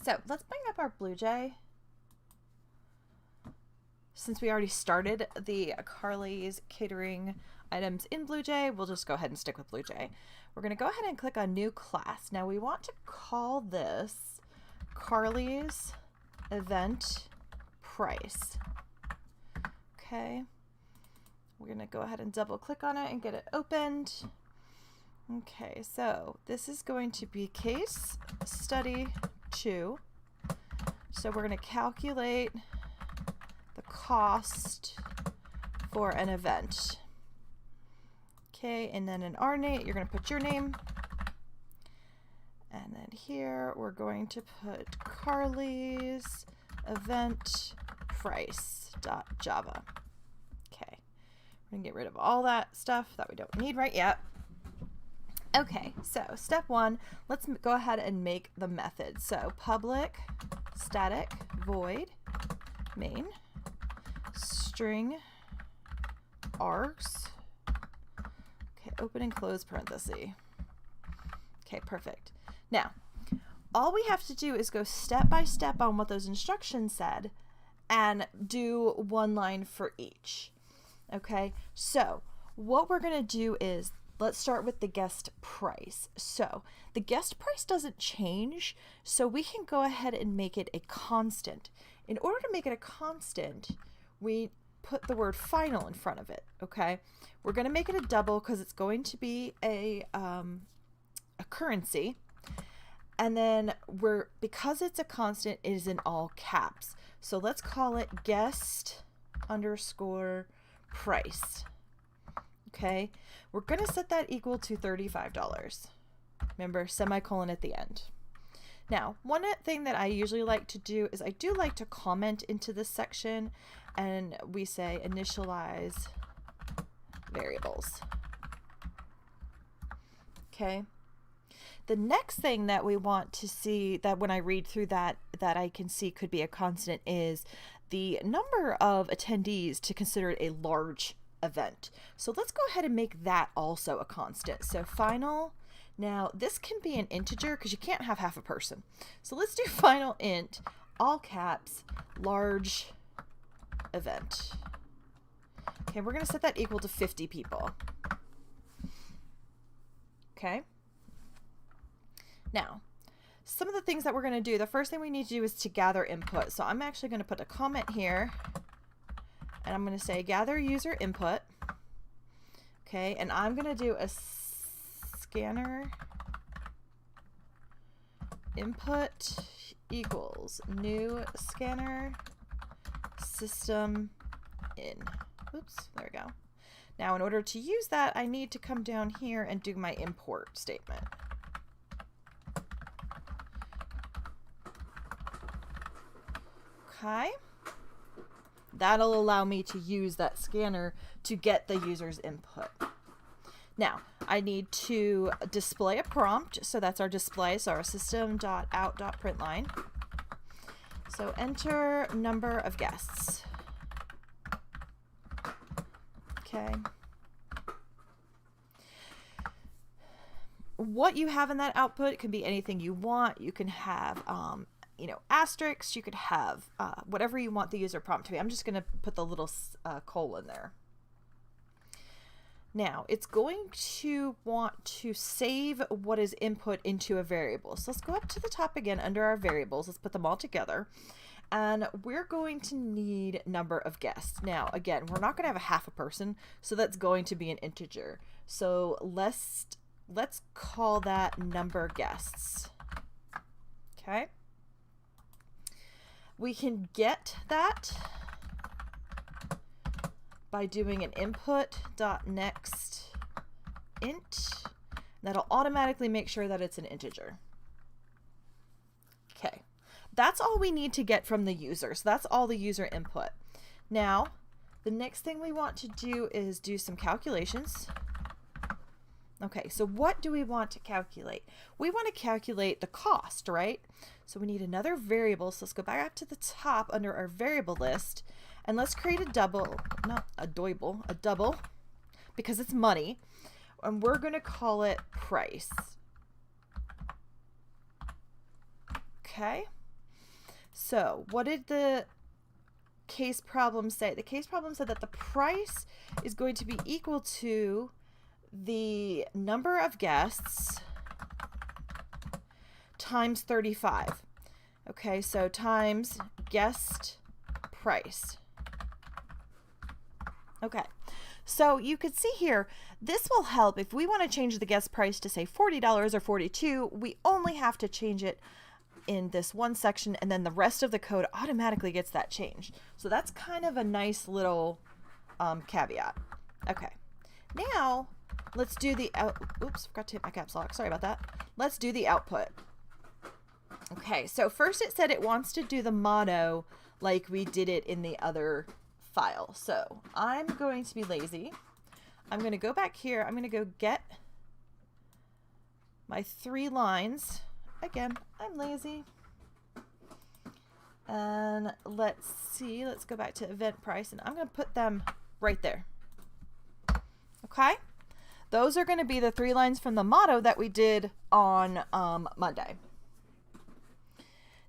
So let's bring up our BlueJ. Since we already started the Carly's Catering items in BlueJ, we'll just go ahead and stick with BlueJ. We're going to go ahead and click on New Class. Now we want to call this Carly's Event Price. Okay. We're going to go ahead and double click on it and get it opened. Okay, so this is going to be case study 2. So we're going to calculate the cost for an event. Okay, and then in our name, you're going to put your name. And then here, we're going to put Carly's event price.java. Okay, we're going to get rid of all that stuff that we don't need right yet. Okay, so step 1, let's go ahead and make the method. So public static void main string args. Okay, open and close parenthesis. Okay, perfect. Now, all we have to do is go step by step on what those instructions said and do one line for each. Okay, so what we're going to do is let's start with the guest price. So the guest price doesn't change, so we can go ahead and make it a constant. In order to make it a constant, we put the word final in front of it, okay? We're going to make it a double because it's going to be a currency. And then because it's a constant, it is in all caps. So let's call it guest underscore price. Okay, we're going to set that equal to $35. Remember, semicolon at the end. Now, one thing that I usually like to do is I do like to comment into this section, and we say initialize variables. Okay. The next thing that we want to see, that when I read through that I can see could be a constant, is the number of attendees to consider it a large event. So let's go ahead and make that also a constant. So final, now this can be an integer because you can't have half a person. So let's do final int, all caps, large event. Okay, we're going to set that equal to 50 people. Okay. Now, some of the things that we're going to do, the first thing we need to do is to gather input. So I'm actually going to put a comment here. And I'm going to say gather user input. Okay, and I'm going to do a scanner input equals new scanner system in. Oops, there we go. Now in order to use that, I need to come down here and do my import statement. Okay. That'll allow me to use that scanner to get the user's input. Now, I need to display a prompt. So that's our display. So our system.out.println. So enter number of guests. Okay. What you have in that output can be anything you want. You can have asterisks, you could have whatever you want the user prompt to be. I'm just going to put the little colon there. Now, it's going to want to save what is input into a variable. So let's go up to the top again under our variables. Let's put them all together. And we're going to need number of guests. Now, again, we're not going to have a half a person, so that's going to be an integer. So let's call that number guests. Okay. We can get that by doing an input.next int. That'll automatically make sure that it's an integer. Okay, that's all we need to get from the user. So that's all the user input. Now, the next thing we want to do is do some calculations. Okay, so what do we want to calculate? We want to calculate the cost, right? So we need another variable. So let's go back up to the top under our variable list, and let's create a double, not a double, a double, because it's money, and we're going to call it price. Okay, So what did the case problem say? The case problem said that the price is going to be equal to the number of guests times 35. Okay, so times guest price. Okay, so you can see here, this will help if we want to change the guest price to say $40 or $42. We only have to change it in this one section, and then the rest of the code automatically gets that changed. So that's kind of a nice little caveat. Okay, now let's do the oops, forgot to hit my caps lock. Sorry about that. Let's do the output. Okay, so first it said it wants to do the motto like we did it in the other file. So I'm going to be lazy. I'm going to go back here. I'm going to go get my 3 lines. Again, I'm lazy. And let's see. Let's go back to event price, and I'm going to put them right there. Okay? Those are going to be the 3 lines from the motto that we did on Monday.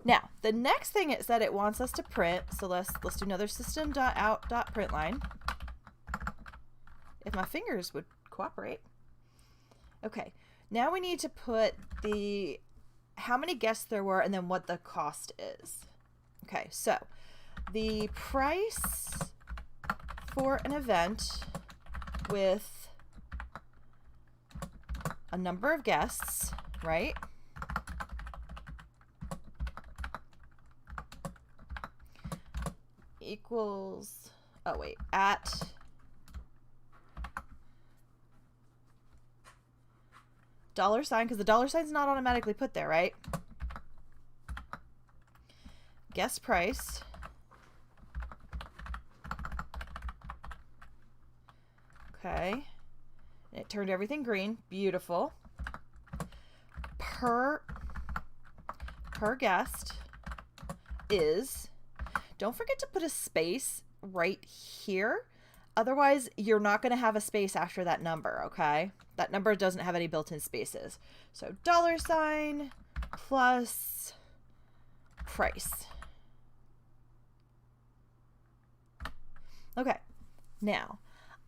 Now, the next thing it said it wants us to print, so let's do another system.out.println. If my fingers would cooperate. Okay, now we need to put the how many guests there were and then what the cost is. Okay, so the price for an event with a number of guests, right? Equals, oh wait, at $, because the $sign's not automatically put there, right? Guest price okay, and it turned everything green. Beautiful. Per guest is, don't forget to put a space right here. Otherwise, you're not going to have a space after that number, okay? That number doesn't have any built-in spaces. So $, plus price. Okay, now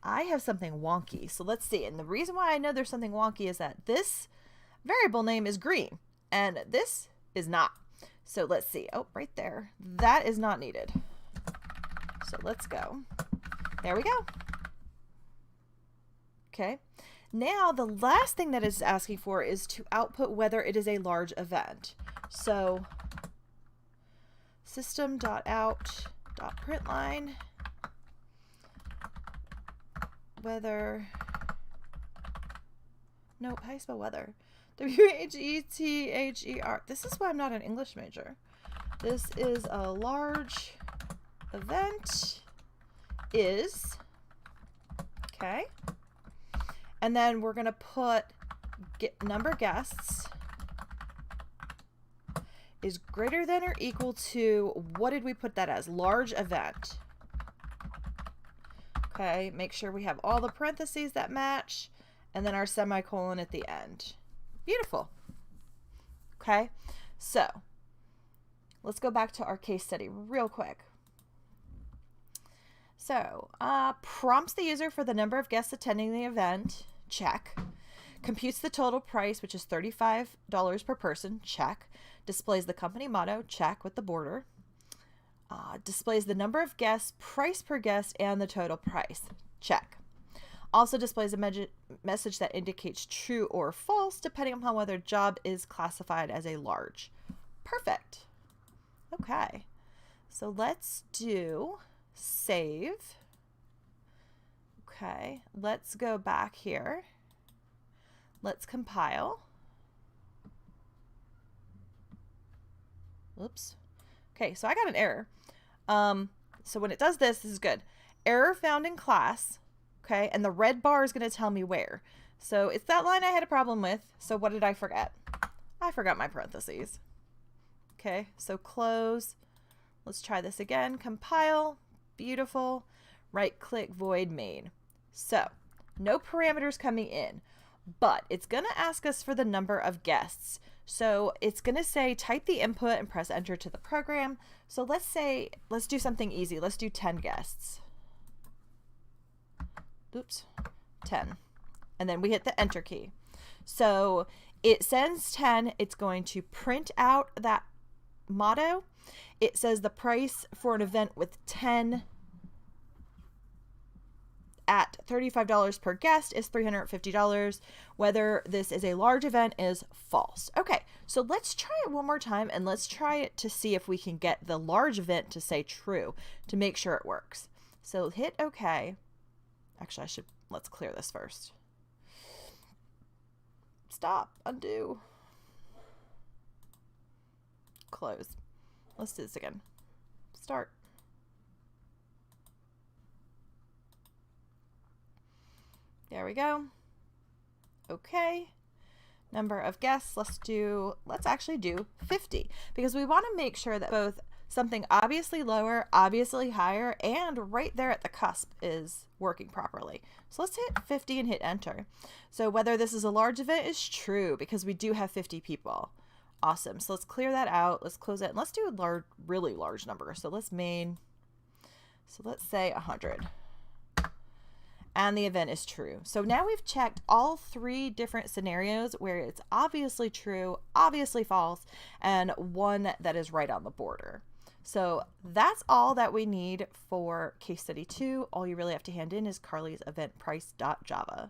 I have something wonky. So let's see. And the reason why I know there's something wonky is that this variable name is green and this is not. So let's see. Oh, right there. That is not needed. So let's go. There we go. Okay. Now the last thing that it's asking for is to output whether it is a large event. So system.out.println whether, nope, how do you spell weather? W-H-E-T-H-E-R. This is why I'm not an English major. This is a large event is, okay. And then we're going to put number guests is greater than or equal to, what did we put that as? Large event. Okay, make sure we have all the parentheses that match, and then our semicolon at the end. Beautiful. Okay, so let's go back to our case study real quick. So, prompts the user for the number of guests attending the event, check. Computes the total price, which is $35 per person, check. Displays the company motto, check, with the border. Displays the number of guests, price per guest, and the total price, check. Also displays a message that indicates true or false, depending upon whether job is classified as a large. Perfect. Okay, so let's do save. Okay, let's go back here. Let's compile. Oops. Okay, so I got an error. So when it does this, this is good. Error found in class. Okay, and the red bar is going to tell me where. So it's that line I had a problem with. So what did I forget? I forgot my parentheses. Okay, so close. Let's try this again. Compile. Beautiful. Right click, void main. So no parameters coming in, but it's going to ask us for the number of guests. So it's going to say type the input and press enter to the program. So let's do something easy. Let's do 10 guests. Oops, 10. And then we hit the enter key. So it sends 10. It's going to print out that motto. It says the price for an event with 10 at $35 per guest is $350. Whether this is a large event is false. Okay, so let's try it one more time, and let's try it to see if we can get the large event to say true to make sure it works. So hit OK. Actually, let's clear this first. Stop, undo, close. Let's do this again. Start. There we go. Okay. Number of guests, let's actually do 50, because we want to make sure that both something obviously lower, obviously higher, and right there at the cusp is working properly. So let's hit 50 and hit enter. So whether this is a large event is true, because we do have 50 people. Awesome. So let's clear that out. Let's close it, and let's do a really large number. So let's say 100. And the event is true. So now we've checked all 3 different scenarios where it's obviously true, obviously false, and one that is right on the border. So that's all that we need for case study 2. All you really have to hand in is Carly's event price.java.